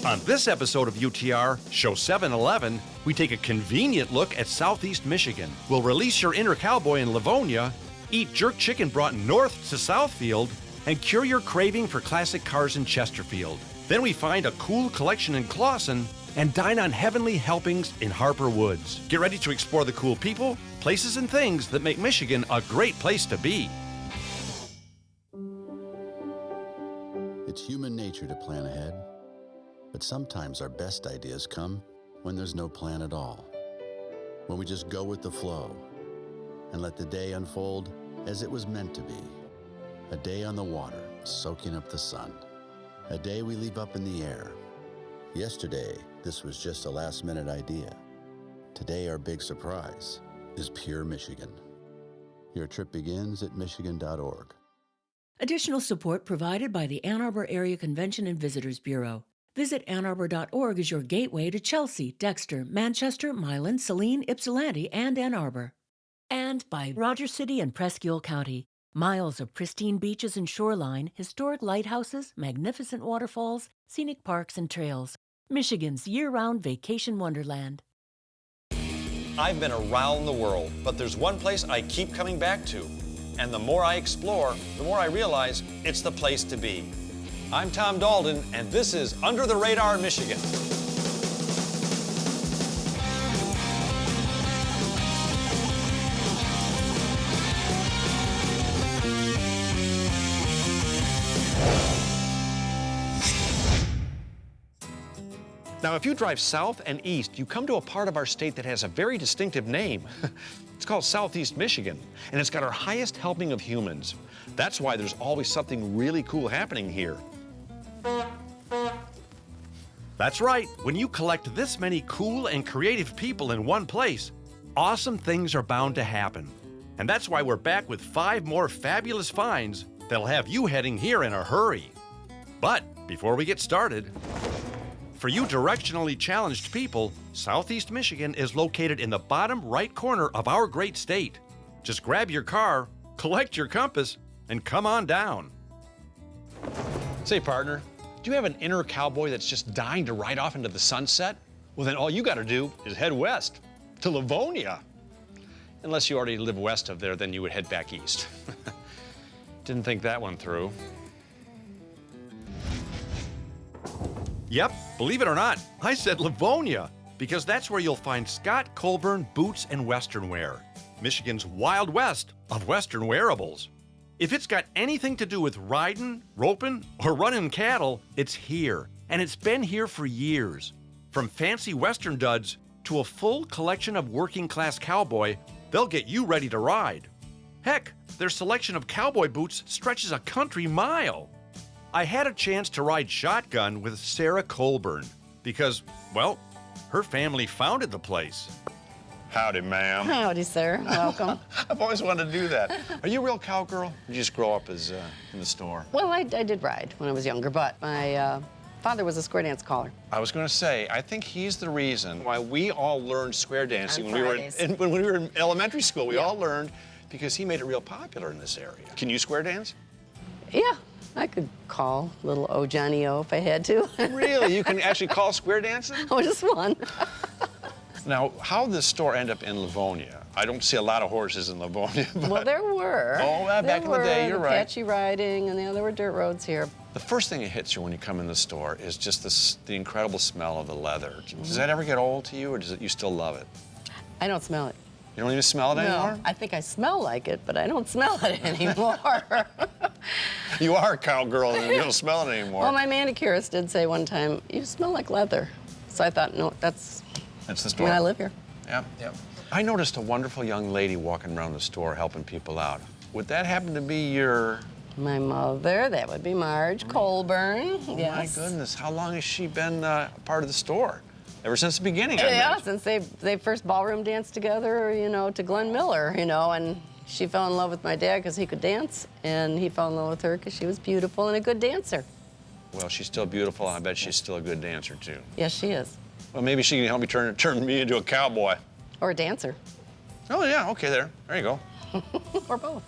On this episode of UTR, Show 711, we take a convenient look at Southeast Michigan. We'll release your inner cowboy in Livonia, eat jerk chicken brought north to Southfield, and cure your craving for classic cars in Chesterfield. Then we find a cool collection in Clawson and dine on heavenly helpings in Harper Woods. Get ready to explore the cool people, places, and things that make Michigan a great place to be. It's human nature to plan ahead, but sometimes our best ideas come when there's no plan at all. When we just go with the flow and let the day unfold as it was meant to be. A day on the water, soaking up the sun. A day we leave up in the air. Yesterday, this was just a last-minute idea. Today, our big surprise is pure Michigan. Your trip begins at michigan.org. Additional support provided by the Ann Arbor Area Convention and Visitors Bureau. Visit annarbor.org as your gateway to Chelsea, Dexter, Manchester, Milan, Saline, Ypsilanti, and Ann Arbor. And by Rogers City and Presque County. Miles of pristine beaches and shoreline, historic lighthouses, magnificent waterfalls, scenic parks and trails. Michigan's year-round vacation wonderland. I've been around the world, but there's one place I keep coming back to. And the more I explore, the more I realize it's the place to be. I'm Tom Dalton, and this is Under the Radar Michigan. Now, if you drive south and east, you come to a part of our state that has a very distinctive name. It's called Southeast Michigan, and it's got our highest helping of humans. That's why there's always something really cool happening here. That's right. When you collect this many cool and creative people in one place, awesome things are bound to happen. And that's why we're back with 5 more fabulous finds that'll have you heading here in a hurry. But before we get started, for you directionally challenged people, Southeast Michigan is located in the bottom right corner of our great state. Just grab your car, collect your compass, and come on down. Say, partner, do you have an inner cowboy that's just dying to ride off into the sunset? Well, then all you got to do is head west to Livonia. Unless you already live west of there, then you would head back east. Didn't think that one through. Yep, believe it or not, I said Livonia, because that's where you'll find Scott Colburn Boots and Western Wear, Michigan's Wild West of Western wearables. If it's got anything to do with riding, roping, or running cattle, it's here, and it's been here for years. From fancy Western duds to a full collection of working-class cowboy, they'll get you ready to ride. Heck, their selection of cowboy boots stretches a country mile. I had a chance to ride shotgun with Sarah Colburn because, well, her family founded the place. Howdy, ma'am. Howdy, sir. Welcome. I've always wanted to do that. Are you a real cowgirl? Or did you just grow up as in the store? Well, I did ride when I was younger, but my father was a square dance caller. I was going to say, I think he's the reason why we all learned square dancing On when Fridays. when we were in elementary school. We all learned because he made it real popular in this area. Can you square dance? Yeah, I could call little O Johnny O if I had to. Really? You can actually call square dancing? Oh, just one. Now, how did this store end up in Livonia? I don't see a lot of horses in Livonia. But Well, there were. Oh, back in the day, you're right. Patchy riding, and there were dirt roads here. The first thing that hits you when you come in the store is just the incredible smell of the leather. Does that ever get old to you, or you still love it? I don't smell it. You don't even smell it anymore? No, I think I smell like it, but I don't smell it anymore. You are a cowgirl and you don't smell it anymore. Well, my manicurist did say one time, "You smell like leather." So I thought, no, that's the I store. mean, I live here. Yep, yep. I noticed a wonderful young lady walking around the store helping people out. Would that happen to be your... My mother, that would be Marge Colburn. Oh, yes. my goodness. How long has she been part of the store? Ever since the beginning, I Yeah, imagine. since they first ballroom danced together, to Glenn Miller, and she fell in love with my dad because he could dance, and he fell in love with her because she was beautiful and a good dancer. Well, she's still beautiful, and I bet she's still a good dancer, too. Yes, she is. Well, maybe she can help me turn me into a cowboy. Or a dancer. Oh, yeah, okay, there you go. Or both.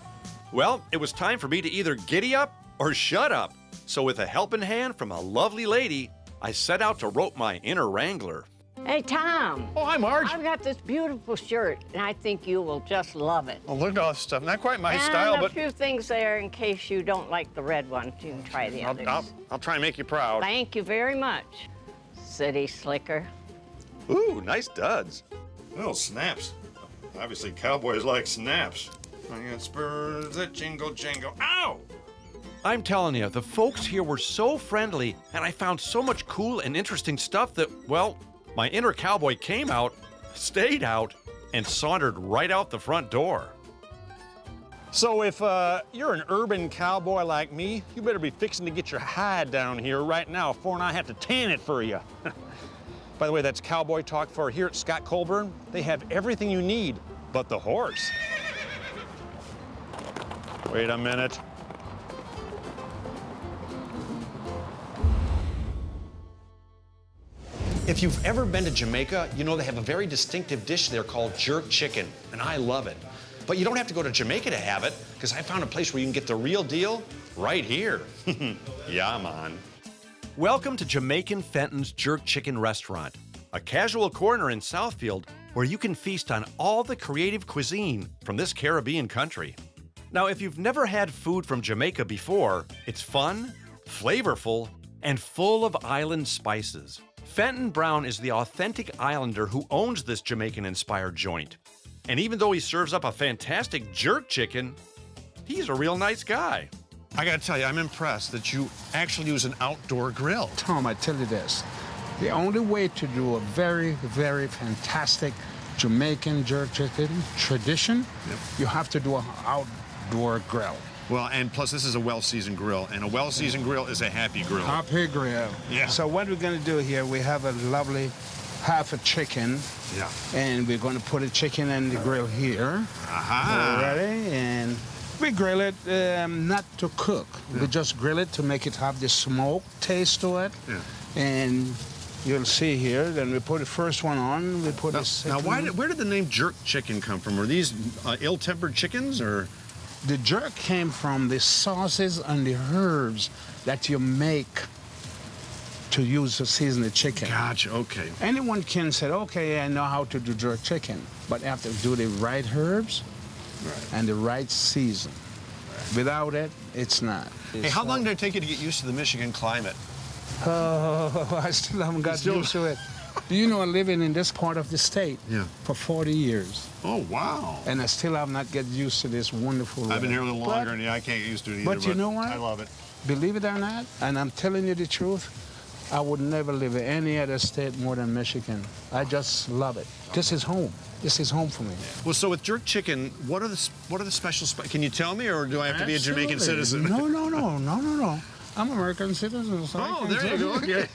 Well, it was time for me to either giddy up or shut up. So with a helping hand from a lovely lady, I set out to rope my inner wrangler. Hey, Tom. Oh, hi, Marge. I've got this beautiful shirt, and I think you will just love it. Oh, look at all this stuff. Not quite my and style, a but few things there in case you don't like the red one. You can try the others. I'll try and make you proud. Thank you very much, City Slicker. Ooh, nice duds. Oh, snaps. Obviously, cowboys like snaps. I got spurs that jingle jangle. Ow! I'm telling you, the folks here were so friendly, and I found so much cool and interesting stuff that, well, my inner cowboy came out, stayed out, and sauntered right out the front door. So if you're an urban cowboy like me, you better be fixing to get your hide down here right now before I have to tan it for you. By the way, that's cowboy talk for here at Scott Colburn. They have everything you need but the horse. Wait a minute. If you've ever been to Jamaica, you know they have a very distinctive dish there called jerk chicken, and I love it. But you don't have to go to Jamaica to have it, because I found a place where you can get the real deal right here. Yeah, man. Welcome to Jamaican Fenton's Jerk Chicken Restaurant, a casual corner in Southfield where you can feast on all the creative cuisine from this Caribbean country. Now, if you've never had food from Jamaica before, it's fun, flavorful, and full of island spices. Fenton Brown is the authentic islander who owns this Jamaican-inspired joint. And even though he serves up a fantastic jerk chicken, he's a real nice guy. I gotta tell you, I'm impressed that you actually use an outdoor grill. Tom, I tell you this, the only way to do a very, very fantastic Jamaican jerk chicken tradition, you have to do an outdoor grill. Well, and plus this is a well-seasoned grill, and a well-seasoned grill is a happy grill. Happy grill. Yeah. So what we're gonna do here, we have a lovely half a chicken. Yeah. And we're gonna put a chicken in the grill here. Aha. Ready? And we grill it not to cook. We just grill it to make it have the smoke taste to it. Yeah. And you'll see here, then we put the first one on, we put the Now, second where did the name jerk chicken come from? Were these ill-tempered chickens, or? The jerk came from the sauces and the herbs that you make to use to season the chicken. Gotcha, okay. Anyone can say, okay, I know how to do jerk chicken, but you have to do the right herbs and the right season. Without it, it's not. Hey, how long did it take you to get used to the Michigan climate? Oh, I still haven't got used to it. You know, I'm living in this part of the state for 40 years. Oh, wow. And I still have not get used to this wonderful weather. I've been here a little longer, and I can't get used to it either. But you know what? I love it. Believe it or not, and I'm telling you the truth, I would never live in any other state more than Michigan. I just love it. This is home. This is home for me. Well, so with jerk chicken, what are the special Can you tell me, or do I have to be a Jamaican citizen? No. I'm American citizen. So Oh, there you go. Okay.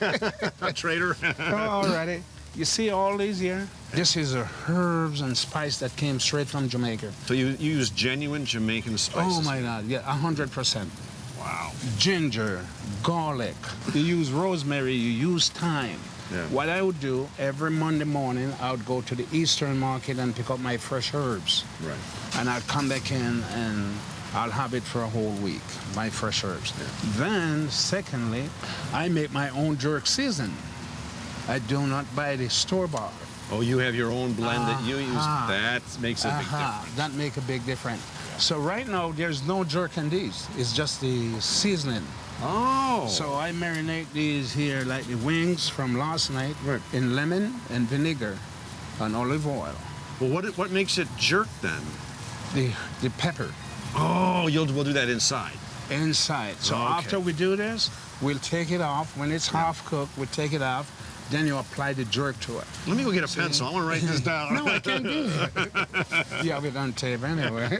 A traitor. Alrighty. You see all these here? This is herbs and spice that came straight from Jamaica. So you use genuine Jamaican spices? Oh my God, yeah, 100%. Wow. Ginger, garlic. You use rosemary, you use thyme. Yeah. What I would do, every Monday morning, I would go to the Eastern Market and pick up my fresh herbs. Right. And I'd come back in and I'll have it for a whole week, my fresh herbs. Yeah. Then, secondly, I make my own jerk season. I do not buy the store-bought. Oh, you have your own blend that you use. That makes a big difference. That make a big difference. So right now, there's no jerk in these. It's just the seasoning. Oh. So I marinate these here like the wings from last night in lemon and vinegar and olive oil. Well, what makes it jerk then? The pepper. Oh, we'll do that inside. Inside. So Okay. after we do this, we'll take it off. When it's half cooked, we'll take it off. Then you apply the jerk to it. Let me go get a pencil. I want to write this down. No, I can't do that. You have it on tape anyway.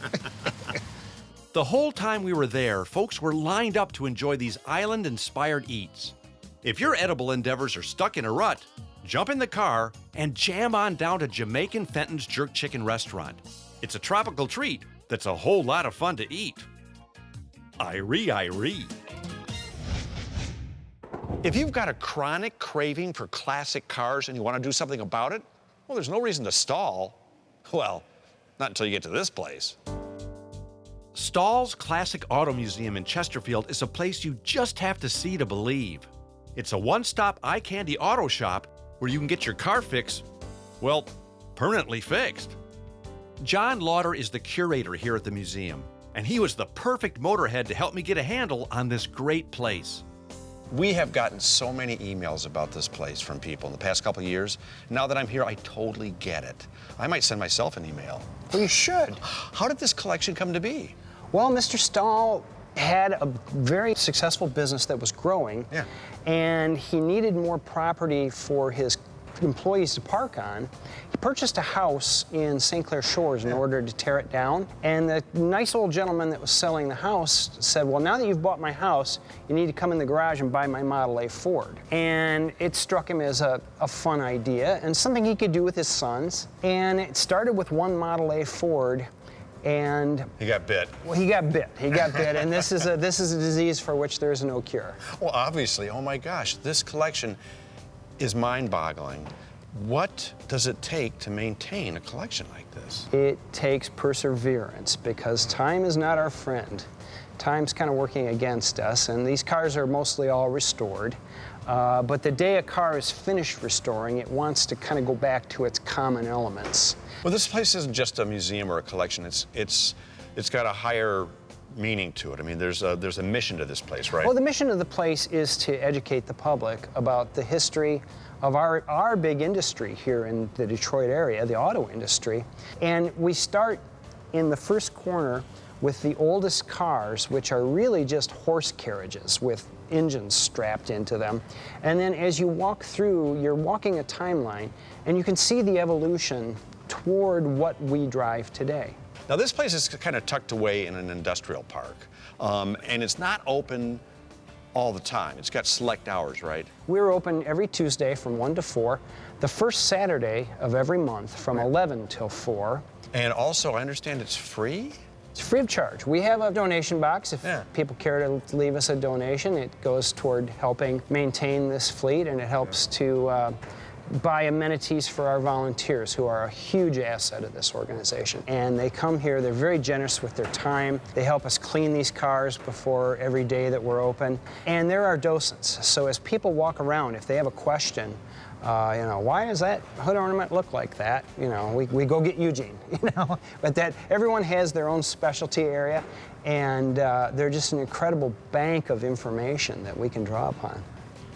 The whole time we were there, folks were lined up to enjoy these island-inspired eats. If your edible endeavors are stuck in a rut, jump in the car and jam on down to Jamaican Fenton's Jerk Chicken Restaurant. It's a tropical treat that's a whole lot of fun to eat. Irie. If you've got a chronic craving for classic cars and you want to do something about it, well, there's no reason to stall. Well, not until you get to this place. Stahl's Classic Auto Museum in Chesterfield is a place you just have to see to believe. It's a one-stop eye candy auto shop where you can get your car fix, well, permanently fixed. John Lauder is the curator here at the museum, and he was the perfect motorhead to help me get a handle on this great place. We have gotten so many emails about this place from people in the past couple of years. Now that I'm here, I totally get it. I might send myself an email. Well, you should. How did this collection come to be? Well, Mr. Stahl had a very successful business that was growing, and he needed more property for his employees to park on. He purchased a house in St. Clair Shores in order to tear it down, and the nice old gentleman that was selling the house said, well, now that you've bought my house, you need to come in the garage and buy my Model A Ford. And it struck him as a fun idea and something he could do with his sons. And it started with one Model A Ford, and he got bit. Well, he got bit, and this is a disease for which there is no cure. Well, obviously, oh my gosh, this collection is mind-boggling. What does it take to maintain a collection like this? It takes perseverance, because time is not our friend. Time's kind of working against us, and these cars are mostly all restored. But the day a car is finished restoring, it wants to kind of go back to its common elements. Well, this place isn't just a museum or a collection. It's got a higher meaning to it. I mean, there's a mission to this place, right? Well, the mission of the place is to educate the public about the history of our big industry here in the Detroit area, the auto industry. And we start in the first corner with the oldest cars, which are really just horse carriages with engines strapped into them. And then as you walk through, you're walking a timeline, and you can see the evolution toward what we drive today. Now, this place is kind of tucked away in an industrial park, and it's not open all the time. It's got select hours, right? We're open every Tuesday from 1 to 4, the first Saturday of every month from 11 till 4. And also, I understand it's free? It's free of charge. We have a donation box. If people care to leave us a donation, it goes toward helping maintain this fleet, and it helps to buy amenities for our volunteers, who are a huge asset of this organization. And they come here, they're very generous with their time. They help us clean these cars before every day that we're open. And they're our docents. So as people walk around, if they have a question, you know, why does that hood ornament look like that? You know, we go get Eugene, you know. But that everyone has their own specialty area, and they're just an incredible bank of information that we can draw upon.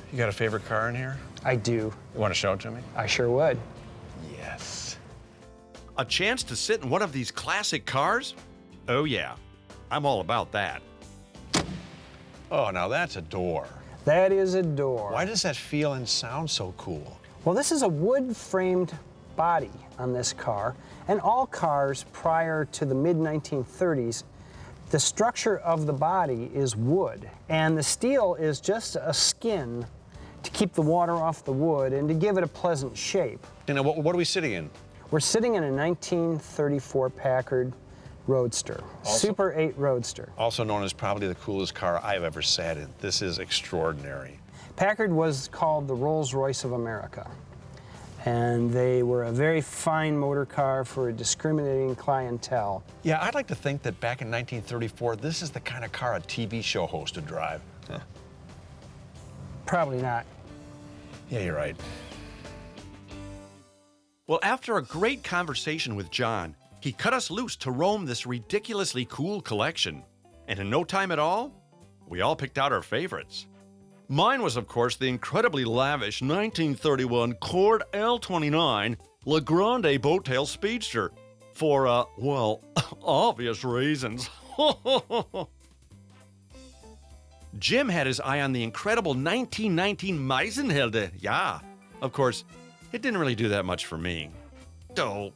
You got a favorite car in here? I do. You want to show it to me? I sure would. Yes. A chance to sit in one of these classic cars? Oh yeah, I'm all about that. Oh, now that's a door. That is a door. Why does that feel and sound so cool? Well, this is a wood-framed body on this car, and all cars prior to the mid-1930s, the structure of the body is wood, and the steel is just a skin to keep the water off the wood and to give it a pleasant shape. You know, what are we sitting in? We're sitting in a 1934 Packard Roadster, Super 8 Roadster. Also known as probably the coolest car I've ever sat in. This is extraordinary. Packard was called the Rolls-Royce of America, and they were a very fine motor car for a discriminating clientele. Yeah, I'd like to think that back in 1934, this is the kind of car a TV show host would drive. Huh. Probably not. Yeah, you're right. Well, after a great conversation with John, he cut us loose to roam this ridiculously cool collection. And in no time at all, we all picked out our favorites. Mine was, of course, the incredibly lavish 1931 Cord L29 La Grande Boattail Speedster for, well, obvious reasons. Jim had his eye on the incredible 1919 Meisenhelde. Yeah, of course, it didn't really do that much for me. Oh.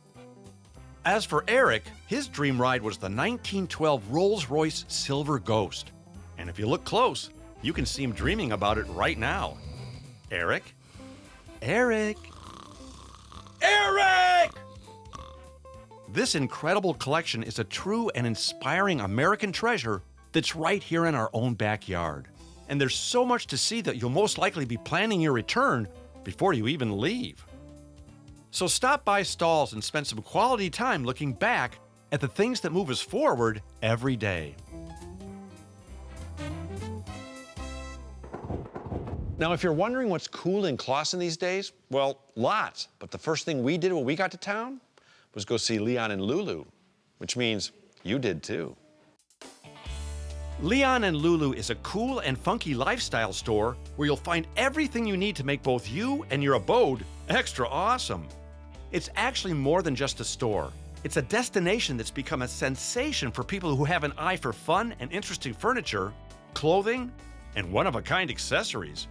As for Eric, his dream ride was the 1912 Rolls-Royce Silver Ghost. And if you look close, you can see him dreaming about it right now. Eric? Eric? Eric! This incredible collection is a true and inspiring American treasure that's right here in our own backyard. And there's so much to see that you'll most likely be planning your return before you even leave. So stop by Stahl's and spend some quality time looking back at the things that move us forward every day. Now, if you're wondering what's cool in Clawson these days, well, lots. But the first thing we did when we got to town was go see Leon and Lulu, which means you did too. Leon and Lulu is a cool and funky lifestyle store where you'll find everything you need to make both you and your abode extra awesome. It's actually more than just a store. It's a destination that's become a sensation for people who have an eye for fun and interesting furniture, clothing, and one-of-a-kind accessories.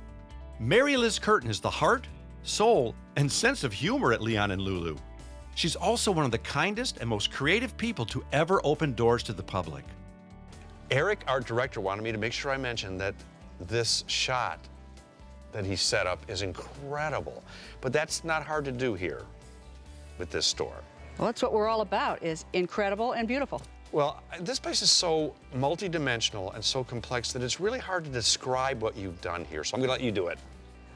Mary Liz Curtin is the heart, soul, and sense of humor at Leon and Lulu. She's also one of the kindest and most creative people to ever open doors to the public. Eric, our director, wanted me to make sure I mentioned that this shot that he set up is incredible. But that's not hard to do here with this store. Well, that's what we're all about, is incredible and beautiful. Well, this place is so multidimensional and so complex that it's really hard to describe what you've done here, so I'm gonna let you do it.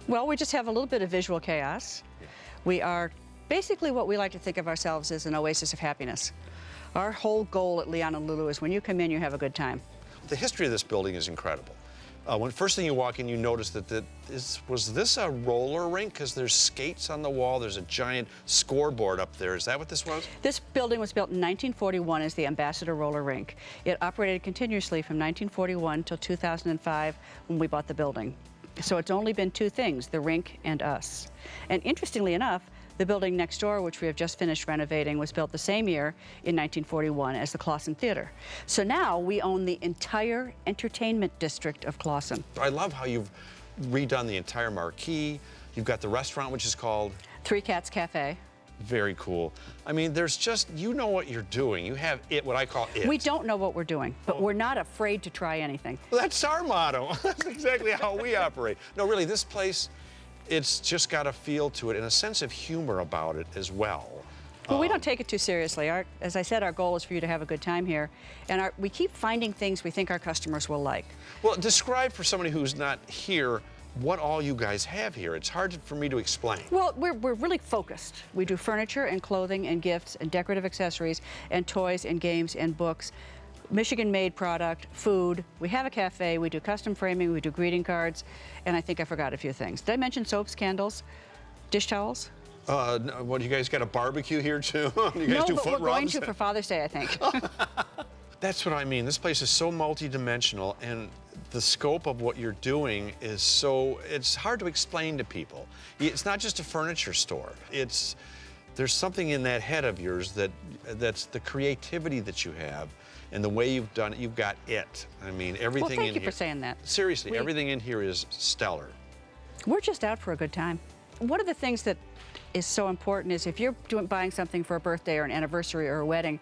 Well, we just have a little bit of visual chaos. We are basically what we like to think of ourselves as an oasis of happiness. Our whole goal at Leon and Lulu is when you come in, you have a good time. The history of this building is incredible. When first thing you walk in, you notice that was this a roller rink? Because there's skates on the wall, there's a giant scoreboard up there. Is that what this was? This building was built in 1941 as the Ambassador Roller Rink. It operated continuously from 1941 till 2005 when we bought the building. So it's only been two things, the rink and us. And interestingly enough, the building next door, which we have just finished renovating, was built the same year in 1941 as the Clawson Theater. So now we own the entire entertainment district of Clawson. I love how you've redone the entire marquee. You've got the restaurant, which is called? Three Cats Cafe. Very cool. I mean, there's just, you know what you're doing. You have it, what I call it. We don't know what we're doing, but we're not afraid to try anything. Well, that's our motto. That's exactly how we operate. No, really, this place, it's just got a feel to it and a sense of humor about it as well. Well, we don't take it too seriously. As I said, our goal is for you to have a good time here. And we keep finding things we think our customers will like. Well, describe for somebody who's not here what all you guys have here. It's hard for me to explain. Well, we're really focused. We do furniture and clothing and gifts and decorative accessories and toys and games and books. Michigan-made product, food. We have a cafe. We do custom framing. We do greeting cards. And I think I forgot a few things. Did I mention soaps, candles, dish towels? What, you guys got a barbecue here too? You guys do but foot we're going rubs? to for Father's Day, I think. That's what I mean. This place is so multi-dimensional, and the scope of what you're doing is so, it's hard to explain to people. It's not just a furniture store. There's something in that head of yours that's the creativity that you have and the way you've done it. You've got it. I mean, everything in here. Well, thank you for saying that. Seriously, everything in here is stellar. We're just out for a good time. One of the things that is so important is if you're buying something for a birthday or an anniversary or a wedding,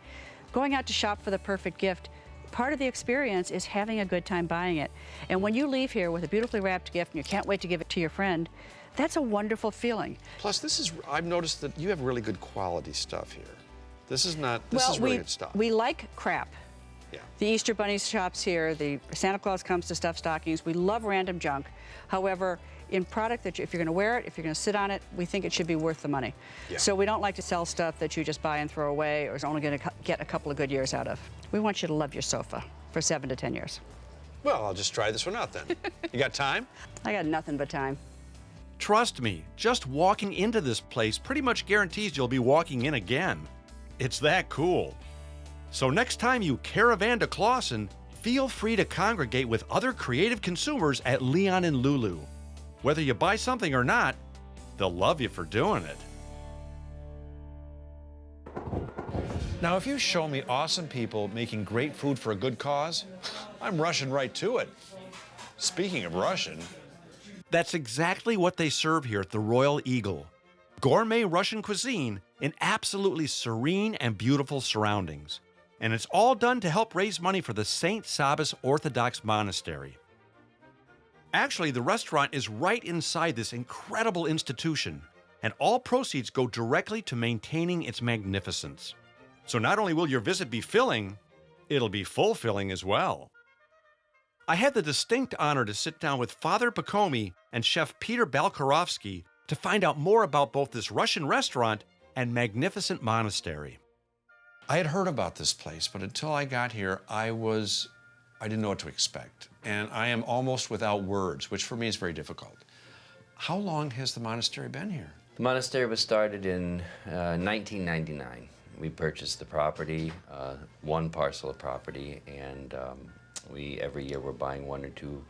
going out to shop for the perfect gift, part of the experience is having a good time buying it. And when you leave here with a beautifully wrapped gift and you can't wait to give it to your friend, that's a wonderful feeling. Plus, I've noticed that you have really good quality stuff here. This is really good stuff. We like crap. Yeah. The Easter Bunny shops here, the Santa Claus comes to stuff stockings. We love random junk. However, in product that if you're going to wear it, if you're going to sit on it, we think it should be worth the money. Yeah. So we don't like to sell stuff that you just buy and throw away or is only going to get a couple of good years out of. We want you to love your sofa for 7 to 10 years. Well, I'll just try this one out then. You got time? I got nothing but time. Trust me, just walking into this place pretty much guarantees you'll be walking in again. It's that cool. So next time you caravan to Clawson, feel free to congregate with other creative consumers at Leon and Lulu. Whether you buy something or not, they'll love you for doing it. Now, if you show me awesome people making great food for a good cause, I'm rushing right to it. Speaking of Russian. That's exactly what they serve here at the Royal Eagle. Gourmet Russian cuisine in absolutely serene and beautiful surroundings. And it's all done to help raise money for the St. Sabas Orthodox Monastery. Actually, the restaurant is right inside this incredible institution, and all proceeds go directly to maintaining its magnificence. So not only will your visit be filling, it'll be fulfilling as well. I had the distinct honor to sit down with Father Pacomi and Chef Peter Balkarovsky to find out more about both this Russian restaurant and magnificent monastery. I had heard about this place, but until I got here, I was I didn't know what to expect. And I am almost without words, which for me is very difficult. How long has the monastery been here? The monastery was started in 1999. We purchased the property, one parcel of property, and every year we're buying 1 or 2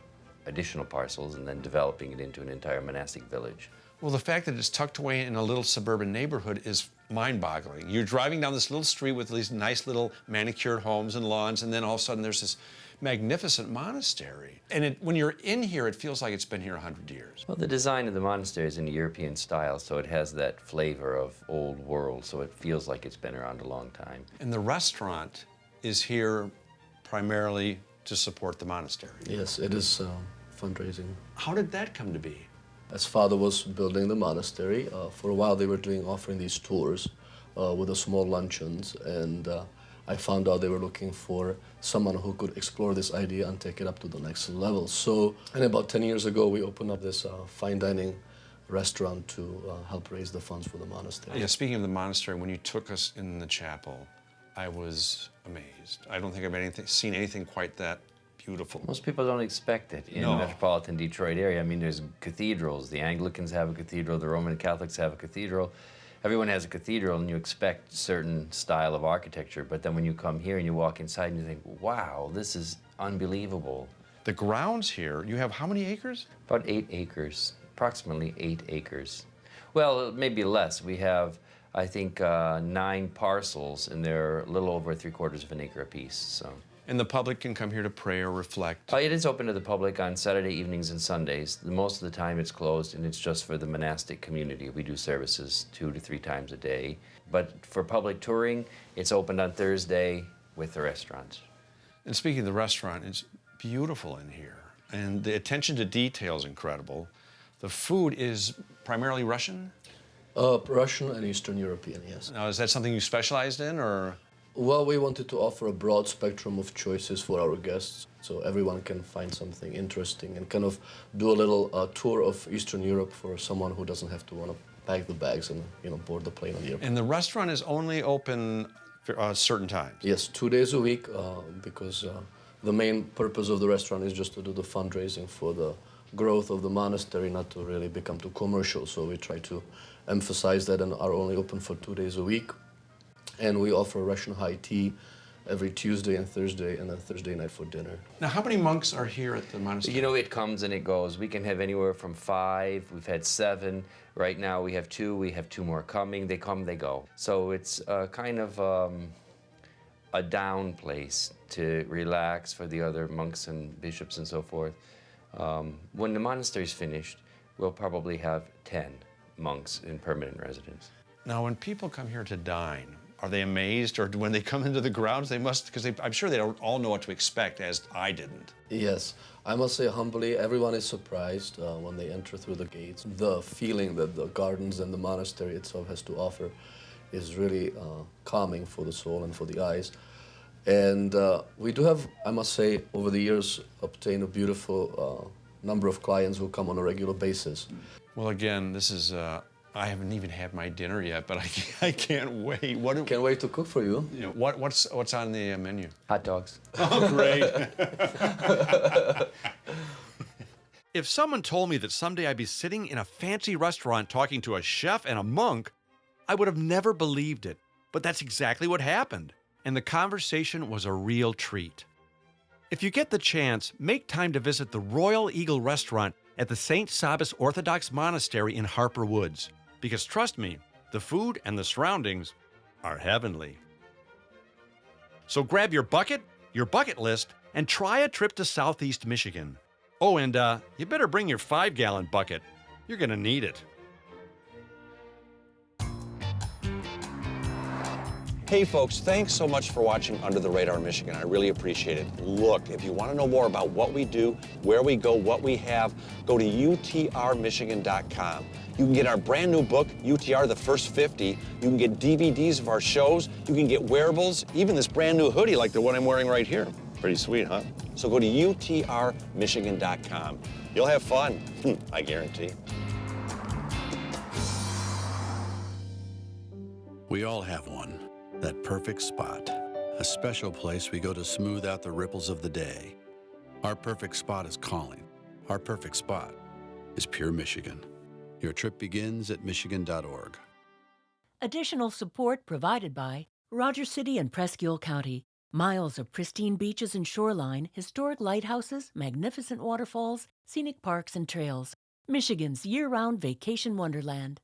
additional parcels and then developing it into an entire monastic village. Well, the fact that it's tucked away in a little suburban neighborhood is mind-boggling. You're driving down this little street with these nice little manicured homes and lawns, and then all of a sudden there's this magnificent monastery. And when you're in here, it feels like it's been here 100 years. Well, the design of the monastery is in a European style, so it has that flavor of old world, so it feels like it's been around a long time. And the restaurant is here primarily to support the monastery. Yes, it is fundraising. How did that come to be? As father was building the monastery, for a while they were offering these tours with the small luncheons, and I found out they were looking for someone who could explore this idea and take it up to the next level. So, and about 10 years ago, we opened up this fine dining restaurant to help raise the funds for the monastery. Yeah, speaking of the monastery, when you took us in the chapel, I was amazed. I don't think I've seen anything quite that beautiful. Most people don't expect it in the metropolitan Detroit area. I mean, there's cathedrals. The Anglicans have a cathedral, the Roman Catholics have a cathedral. Everyone has a cathedral, and you expect certain style of architecture, but then when you come here and you walk inside and you think, wow, this is unbelievable. The grounds here, you have how many acres? About 8 acres, approximately 8 acres. Well, maybe less. We have, I think, 9 parcels, and they're a little over 3/4 of an acre apiece, so. And the public can come here to pray or reflect? It is open to the public on Saturday evenings and Sundays. Most of the time it's closed, and it's just for the monastic community. We do services 2 to 3 times a day. But for public touring, it's opened on Thursday with the restaurant. And speaking of the restaurant, it's beautiful in here. And the attention to detail is incredible. The food is primarily Russian? Russian and Eastern European, yes. Now, is that something you specialized in, or? Well, we wanted to offer a broad spectrum of choices for our guests, so everyone can find something interesting and kind of do a little tour of Eastern Europe for someone who doesn't have to want to pack the bags and board the plane on the airplane. And the restaurant is only open certain times? Yes, 2 days a week, because the main purpose of the restaurant is just to do the fundraising for the growth of the monastery, not to really become too commercial. So we try to emphasize that and are only open for 2 days a week. And we offer Russian high tea every Tuesday and Thursday, and then Thursday night for dinner. Now, how many monks are here at the monastery? You know, it comes and it goes. We can have anywhere from 5. We've had 7. Right now we have 2. We have 2 more coming. They come, they go. So it's kind of a down place to relax for the other monks and bishops and so forth. When the monastery's finished, we'll probably have 10 monks in permanent residence. Now, when people come here to dine, are they amazed, or when they come into the grounds, they must, because I'm sure they don't all know what to expect, as I didn't. Yes, I must say humbly, everyone is surprised when they enter through the gates. The feeling that the gardens and the monastery itself has to offer is really calming for the soul and for the eyes. And we do have, I must say, over the years, obtained a beautiful number of clients who come on a regular basis. Well, again, this is, I haven't even had my dinner yet, but I can't wait. Can't wait to cook for you. You know, what's on the menu? Hot dogs. Oh, great. If someone told me that someday I'd be sitting in a fancy restaurant talking to a chef and a monk, I would have never believed it. But that's exactly what happened, and the conversation was a real treat. If you get the chance, make time to visit the Royal Eagle restaurant at the St. Sabas Orthodox Monastery in Harper Woods, because trust me, the food and the surroundings are heavenly. So grab your bucket list, and try a trip to Southeast Michigan. Oh, and you better bring your 5-gallon bucket. You're gonna need it. Hey folks, thanks so much for watching Under the Radar Michigan. I really appreciate it. Look, if you want to know more about what we do, where we go, what we have, go to utrmichigan.com. You can get our brand new book, UTR The First 50. You can get DVDs of our shows. You can get wearables, even this brand new hoodie like the one I'm wearing right here. Pretty sweet, huh? So go to utrmichigan.com. You'll have fun, I guarantee. We all have one. That perfect spot, a special place we go to smooth out the ripples of the day. Our perfect spot is calling. Our perfect spot is Pure Michigan. Your trip begins at Michigan.org. Additional support provided by Rogers City and Presque County. Miles of pristine beaches and shoreline, historic lighthouses, magnificent waterfalls, scenic parks and trails. Michigan's year-round vacation wonderland.